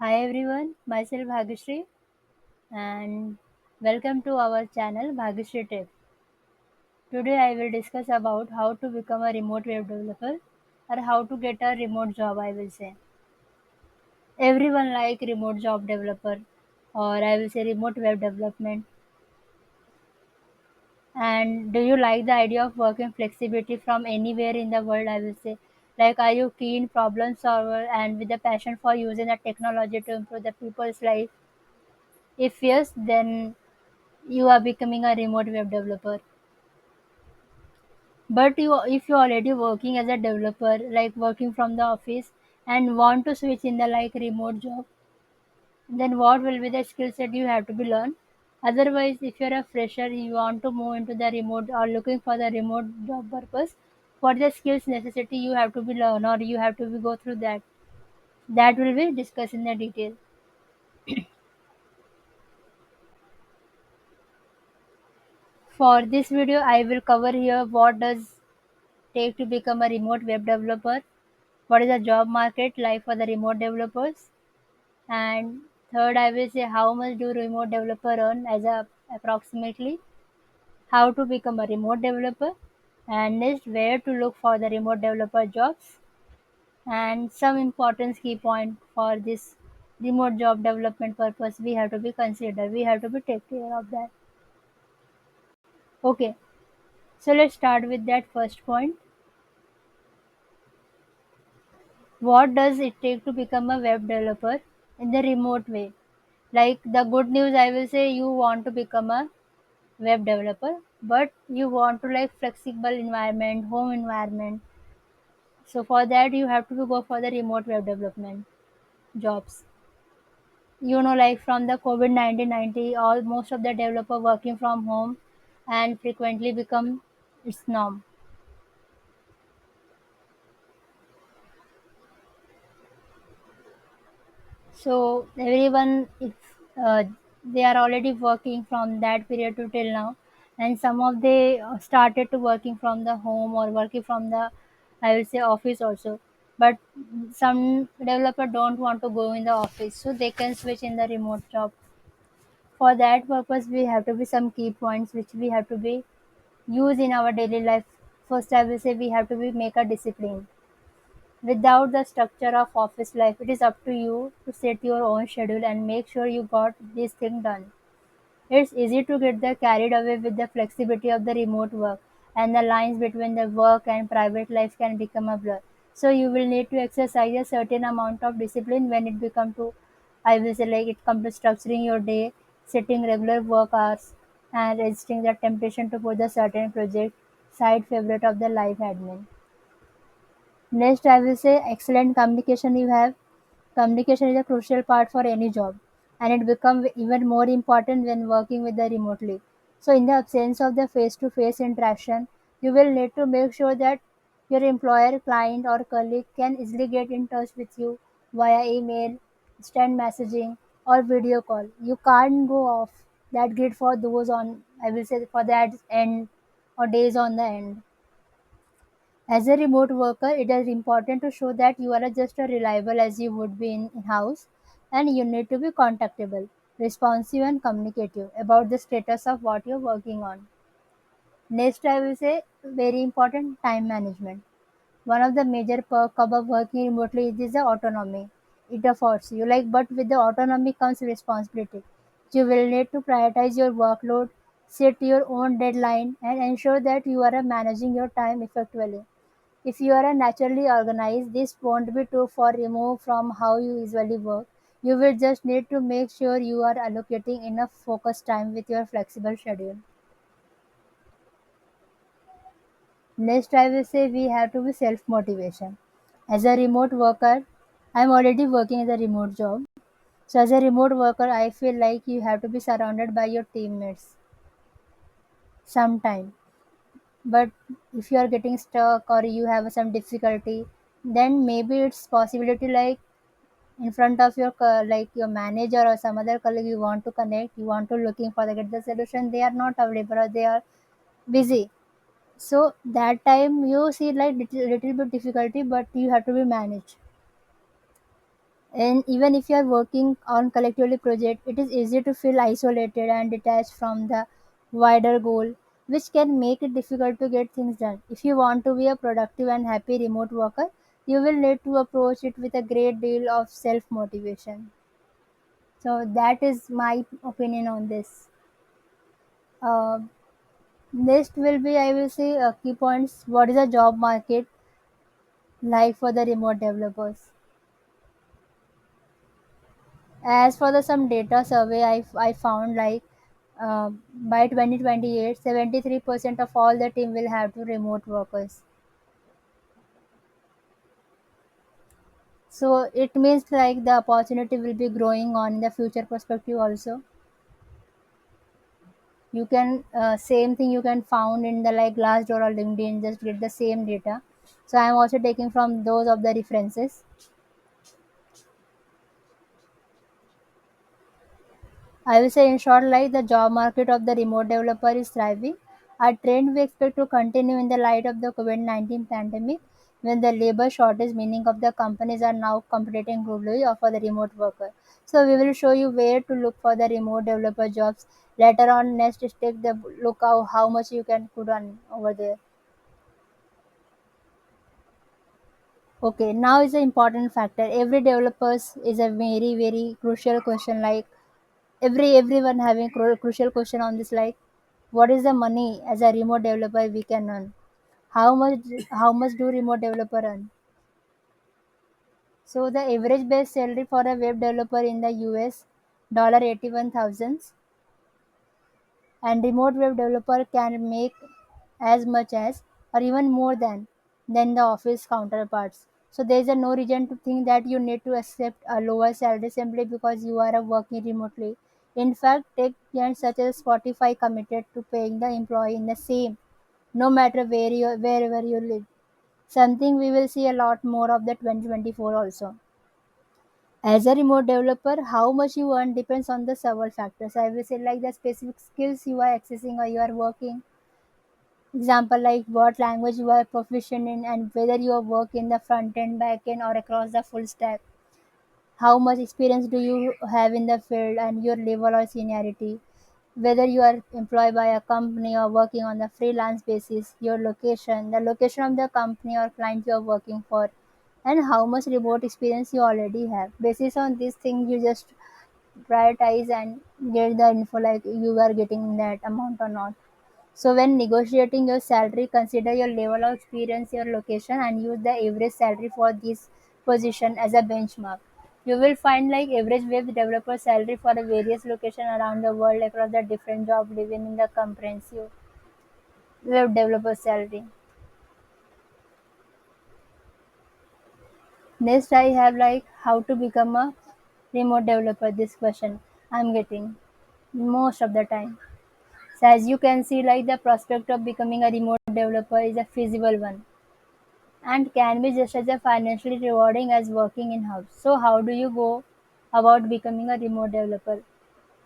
Hi everyone, myself Bhagyashree and welcome to our channel Bhagyashree Tech. Today I will discuss about how to become a remote web developer or how to get a remote job I will say. Everyone like remote job developer or I will say remote web development. And do you like the idea of working flexibility from anywhere in the world I will say? Like are you keen problem solver and with a passion for using the technology to improve the people's life? If yes, then you are becoming a remote web developer. But if you're already working as a developer, like working from the office and want to switch in the like remote job, then what will be the skill set you have to be learned? Otherwise, if you're a fresher, you want to move into the remote or looking for the remote job purpose, what the skills necessity you have to be learn or you have to be go through that. That will be discussed in the detail. For this video, I will cover here what does take to become a remote web developer, what is the job market like for the remote developers, and third I will say how much do remote developer earn as a approximately, how to become a remote developer, and next where to look for the remote developer jobs, and some important key point for this remote job development purpose we have to be considered, we have to be take care of that. Okay, so let's start with that first point. What does it take to become a web developer in the remote way? Like the good news, I will say you want to become a web developer, but you want to like flexible environment, home environment. So for that, you have to go for the remote web development jobs. Like from the COVID 1990, all most of the developer working from home and frequently become its norm. So everyone, if they are already working from that period to till now, and some of they started to working from the home or working from the, I will say office also. But some developer don't want to go in the office, so they can switch in the remote job. For that purpose, we have to be some key points which we have to be use in our daily life. First, I will say we have to be make a discipline. Without the structure of office life, it is up to you to set your own schedule and make sure you got this thing done. It's easy to get the carried away with the flexibility of the remote work, and the lines between the work and private life can become a blur. So you will need to exercise a certain amount of discipline when it become to, I will say like it come to structuring your day, setting regular work hours, and resisting the temptation to put a certain project side favorite of the life admin. Next, I will say excellent communication you have. Communication is a crucial part for any job, and it becomes even more important when working with the remotely. So, in the absence of the face-to-face interaction, you will need to make sure that your employer, client, or colleague can easily get in touch with you via email, instant messaging, or video call. You can't go off that grid for those on, I will say, for that end or days on the end. As a remote worker, it is important to show that you are just as reliable as you would be in house, and you need to be contactable, responsive, and communicative about the status of what you're working on. Next, I will say very important time management. One of the major perks of working remotely is the autonomy. It affords you like, but with the autonomy comes responsibility. You will need to prioritize your workload, set your own deadline, and ensure that you are managing your time effectively. If you are a naturally organized, this won't be too far removed from how you usually work. You will just need to make sure you are allocating enough focus time with your flexible schedule. Next, I will say we have to be self motivation. As a remote worker, I'm already working as a remote job. So, as a remote worker, I feel like you have to be surrounded by your teammates sometime. But if you are getting stuck or you have some difficulty, then maybe it's possibility like in front of your like your manager or some other colleague you want to connect, you want to looking for the get the solution, they are not available or they are busy. So that time you see like little bit difficulty, but you have to be managed. And even if you are working on collectively project, it is easy to feel isolated and detached from the wider goal, which can make it difficult to get things done. If you want to be a productive and happy remote worker, you will need to approach it with a great deal of self motivation. So that is my opinion on this. Uh, Next will be, I will say, key points. What is the job market like for the remote developers? As for the some data survey, I found like by 2028, 73% of all the team will have to remote workers. So it means like the opportunity will be growing on in the future perspective also. You can same thing you can found in the like Glassdoor or LinkedIn, just get the same data. So I'm also taking from those of the references. I will say in short, like the job market of the remote developer is thriving. A trend we expect to continue in the light of the COVID-19 pandemic, when the labor shortage, meaning of the companies are now competing globally for the remote worker. So we will show you where to look for the remote developer jobs. Later on, next is take the look how much you can put on over there. Okay, now is the important factor. Every developers is a very crucial question. Like everyone having crucial question on this, like what is the money as a remote developer we can earn, how much do remote developer earn. So the average base salary for a web developer in the US $81,000, and remote web developer can make as much as or even more than the office counterparts. So there is a no reason to think that you need to accept a lower salary simply because you are working remotely. In fact, tech giants such as Spotify committed to paying the employee in the same, no matter wherever you live. Something we will see a lot more of the 2024 also. As a remote developer, how much you earn depends on the several factors. I will say like the specific skills you are accessing or you are working. Example like what language you are proficient in and whether you are work in the front end, back end or across the full stack. How much experience do you have in the field and your level or seniority. Whether you are employed by a company or working on the freelance basis, your location, the location of the company or client you are working for, and how much remote experience you already have. Basis on these things, you just prioritize and get the info like you are getting that amount or not. So when negotiating your salary, consider your level of experience, your location, and use the average salary for this position as a benchmark. You will find like average web developer salary for the various location around the world across the different job living in the comprehensive web developer salary. Next, I have like how to become a remote developer. This question I'm getting most of the time. So as you can see, like the prospect of becoming a remote developer is a feasible one and can be just as a financially rewarding as working in house. So how do you go about becoming a remote developer?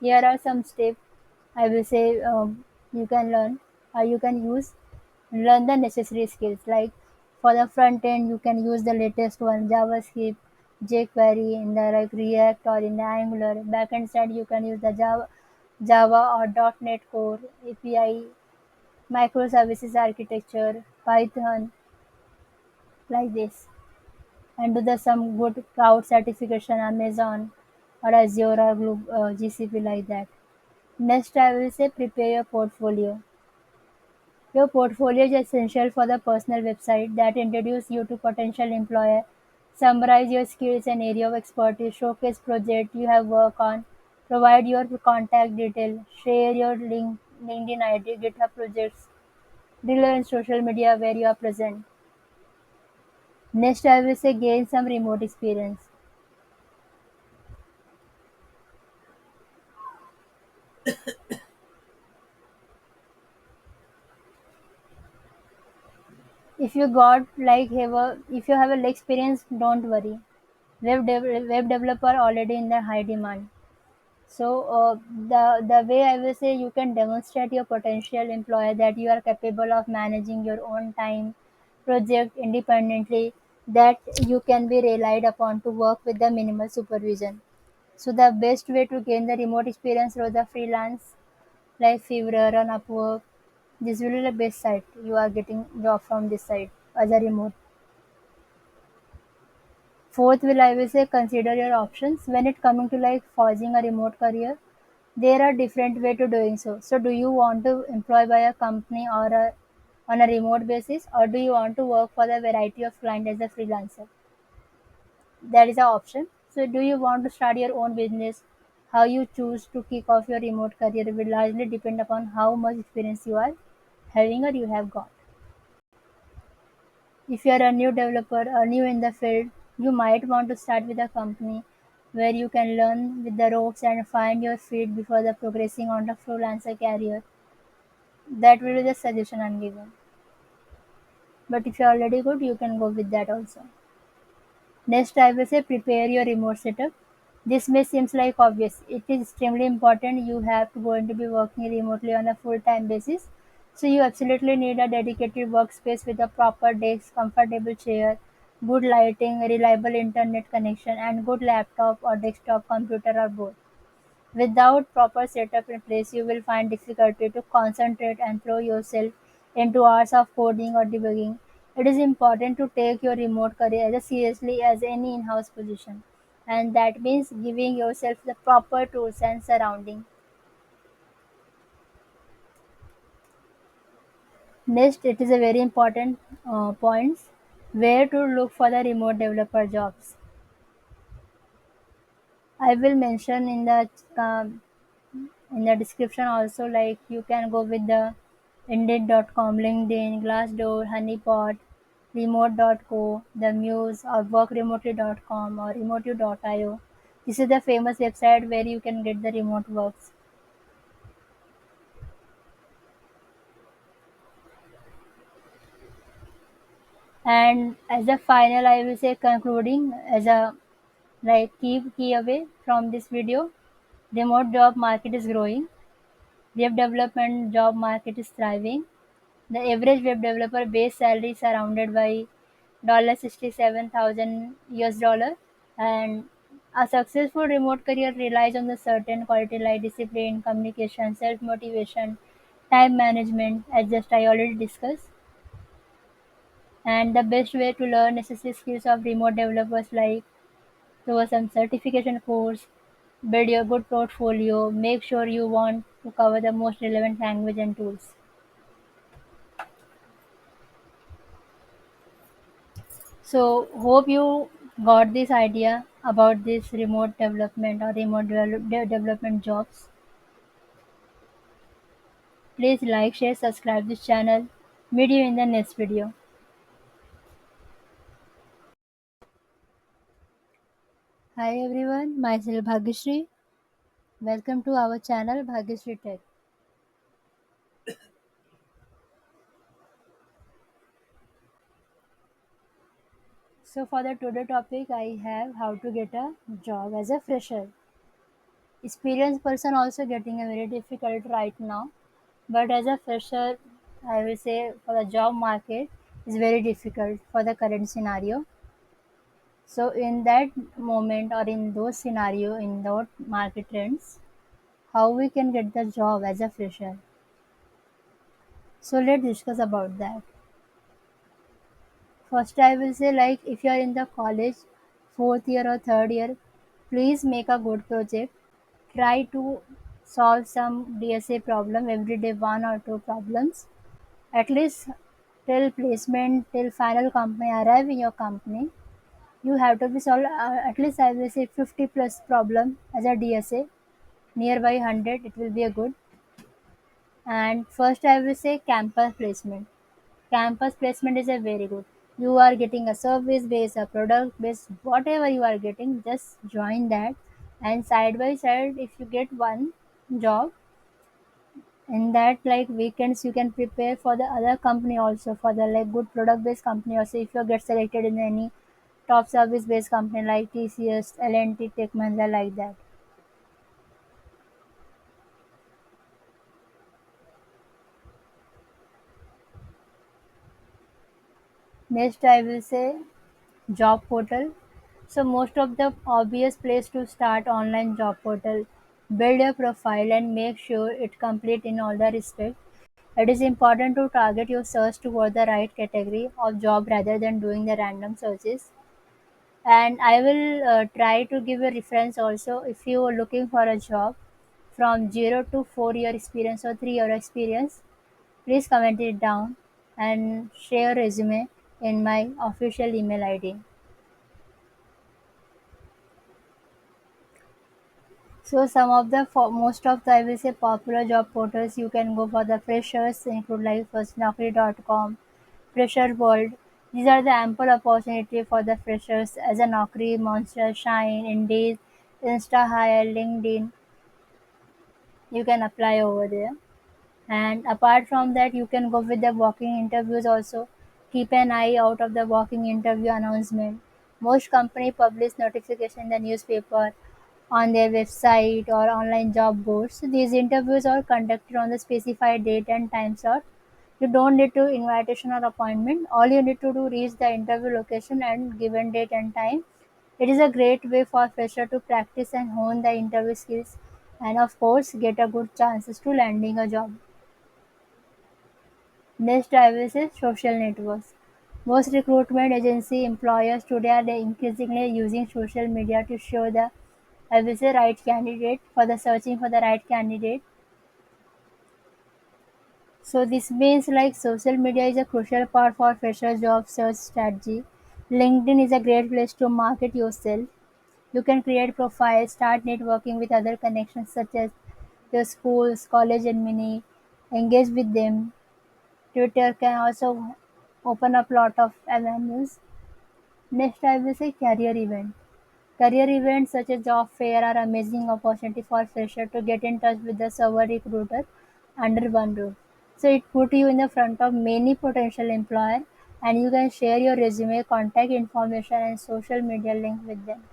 Here are some steps I will say you can learn or you can use. Learn the necessary skills like for the front end you can use the latest one JavaScript, jQuery in the like React or in the Angular. Backend side you can use the Java or .NET Core, API, microservices architecture, Python, like this. And do the some good cloud certification Amazon or Azure or GCP, like that. Next, I will say prepare your portfolio. Your portfolio is essential for the personal website that introduce you to potential employer. Summarize your skills and area of expertise, showcase project you have worked on, provide your contact detail, share your LinkedIn ID, GitHub projects, rely on social media where you are present. Next, I will say gain some remote experience. If you got like if you have a experience, don't worry. Web developer already in the high demand. So the way I will say you can demonstrate your potential employer that you are capable of managing your own time project independently. that you can be relied upon to work with the minimal supervision. So the best way to gain the remote experience through the freelance like Fiverr and Upwork, this will be the best site. You are getting job from this site as a remote. Fourth will I will say consider your options when it coming to like forging a remote career. There are different way to doing so. So do you want to employ by a company or on a remote basis, or do you want to work for the variety of client as a freelancer? That is an option. So do you want to start your own business? How you choose to kick off your remote career will largely depend upon how much experience you are having or you have got. If you are a new developer or new in the field, you might want to start with a company where you can learn with the ropes and find your feet before the progressing on the freelancer career. That will be the suggestion I'm giving. But if you're already good, you can go with that also. Next, I will say prepare your remote setup. This may seem like obvious. It is extremely important. You have to going to be working remotely on a full-time basis. So you absolutely need a dedicated workspace with a proper desk, comfortable chair, good lighting, reliable internet connection, and good laptop or desktop computer or both. Without proper setup in place, you will find difficulty to concentrate and throw yourself into hours of coding or debugging. It is important to take your remote career as seriously as any in-house position, and that means giving yourself the proper tools and surrounding. Next, it is a very important points where to look for the remote developer jobs. I will mention in the description also, like you can go with the indeed.com, LinkedIn, Glassdoor, Honeypot, remote.co, the Muse, or workremotely.com or remote.io. This is the famous website where you can get the remote works. And as a final, I will say concluding as a like key away from this video, remote job market is growing. Web development job market is thriving. The average web developer base salary is surrounded by $67,000 US dollar, and a successful remote career relies on the certain quality like discipline, communication, self motivation, time management, as just I already discussed. And the best way to learn necessary skills of remote developers like through some certification course, build your good portfolio, make sure you want to cover the most relevant language and tools. So hope you got this idea about this remote development or development jobs. Please like, share, subscribe this channel. Meet you in the next video. Hi everyone, myself Bhagyashree. Welcome to our channel Bhagyashree Tech. So for the today topic, I have how to get a job as a fresher. Experienced person also getting a very difficult right now, but as a fresher, I will say for the job market is very difficult for the current scenario. So in that moment or in those scenario, in those market trends, how we can get the job as a fresher. So let's discuss about that. First, I will say like if you are in the college, fourth year or third year, please make a good project. Try to solve some DSA problem every day, one or two problems. At least till placement, till final company arrive in your company, you have to be solved at least I will say 50 plus problem as a DSA, nearby 100 it will be a good. And first I will say campus placement. Campus placement is a very good. You are getting a service based, a product based, whatever you are getting, just join that. And side by side, if you get one job in that like weekends, you can prepare for the other company also for the like good product based company also. If you get selected in any top service based company like TCS, L&T, Tech Mahindra, like that. Next, I will say Job portal. So most of the obvious place to start online job portal. Build your profile and make sure it complete in all the respect. It is important to target your search toward the right category of job rather than doing the random searches. And I will try to give a reference also if you are looking for a job from 0 to 4 year experience or 3 year experience. Please comment it down and share resume in my official email ID. So some of the most of the I will say popular job portals you can go for the freshers include like first Naukri.com, Fresher World. These are the ample opportunity for the freshers as a Naukri, Monster, Shine, Indeed, Insta Hire, LinkedIn. You can apply over there. And apart from that, you can go with the walking interviews also. Keep an eye out of the walking interview announcement. Most company publish notification in the newspaper, on their website or online job boards. So these interviews are conducted on the specified date and time slot. You don't need to invitation or appointment. All you need to do is the interview location and given date and time. It is a great way for fresher to practice and hone the interview skills and of course get a good chances to landing a job. Next I will say social networks. Most recruitment agency employers today are increasingly using social media to show the I will say right candidate for the searching for the right candidate. So this means like social media is a crucial part for fresher job search strategy. LinkedIn is a great place to market yourself. You can create profiles, start networking with other connections such as your schools, college alumni, engage with them. Twitter can also open up lot of avenues. Next I will say career event. Career events such as job fair are amazing opportunity for fresher to get in touch with the server recruiter under one roof. So it put you in the front of many potential employer and you can share your resume, contact information and social media link with them.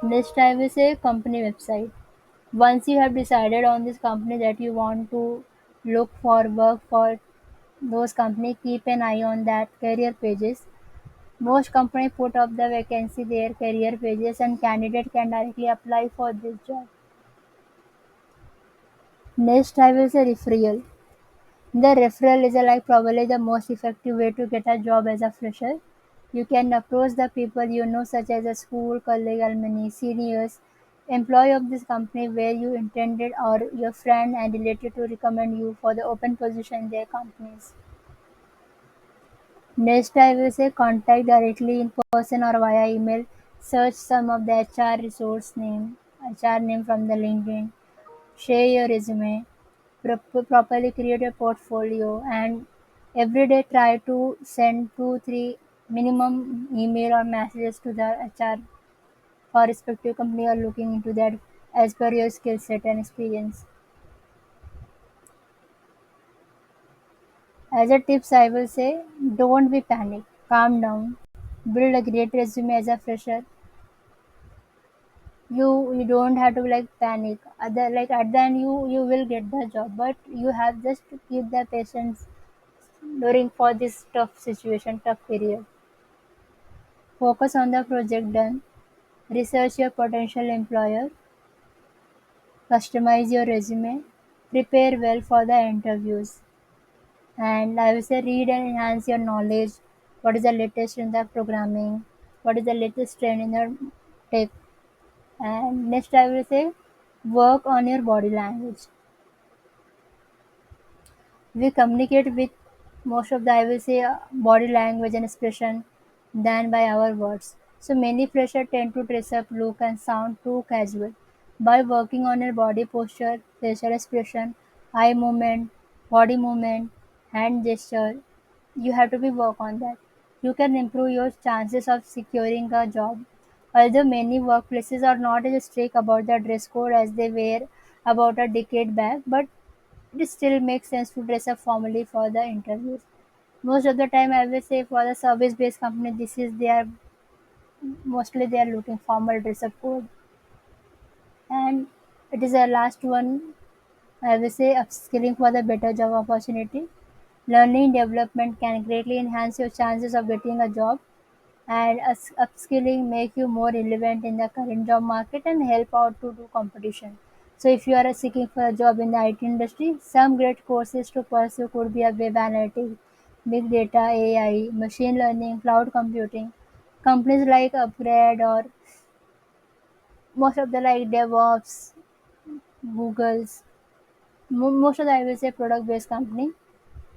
Next I will say company website. Once you have decided on this company that you want to look for work for those company, keep an eye on that career pages. Most companies put up the vacancy their career pages and candidate can directly apply for this job. Next I will say referral. The referral is like probably the most effective way to get a job as a fresher. You can approach the people you know such as a school, colleague, alumni, seniors, employee of this company where you intended or your friend and related to recommend you for the open position in their companies. Next, I will say contact directly in person or via email. Search some of the HR resource name, HR name from the LinkedIn. Share your resume. Properly create a portfolio and every day try to send 2 3 minimum email or messages to the HR for respective company or looking into that as per your skill set and experience. As a tips, I will say don't be panic. Calm down. Build a great resume as a fresher. You don't have to like panic. At the end you will get the job, but you have just to keep the patience during for this tough situation, tough period. Focus on the project done. Research your potential employer. Customize your resume. Prepare well for the interviews. And I will say read and enhance your knowledge. What is the latest in the programming? What is the latest trend in the tech? And next I will say work on your body language. We communicate with most of the I will say body language and expression than by our words. So many freshers tend to dress up, look and sound too casual. By working on your body posture, facial expression, eye movement, body movement, hand gesture, you have to be work on that. You can improve your chances of securing a job. Although many workplaces are not as strict about the dress code as they were about a decade back, but it still makes sense to dress up formally for the interviews. Most of the time, I will say for the service-based company, this is their mostly they are looking formal dress up code, and it is a last one. I will say upskilling for the better job opportunity. Learning development can greatly enhance your chances of getting a job, and upskilling make you more relevant in the current job market and help out to do competition. So if you are seeking for a job in the IT industry, some great courses to pursue could be a web analytics, big data, AI, machine learning, cloud computing. Companies like Upgrade or most of the like DevOps, Google's, most of the I will say product based company,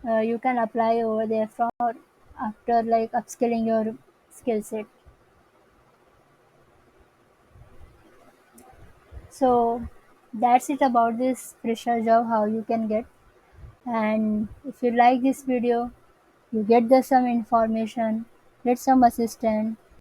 you can apply over there for after like upskilling your skill set. So that's it about this fresher job how you can get. And if you like this video, you get the some information, get some assistance,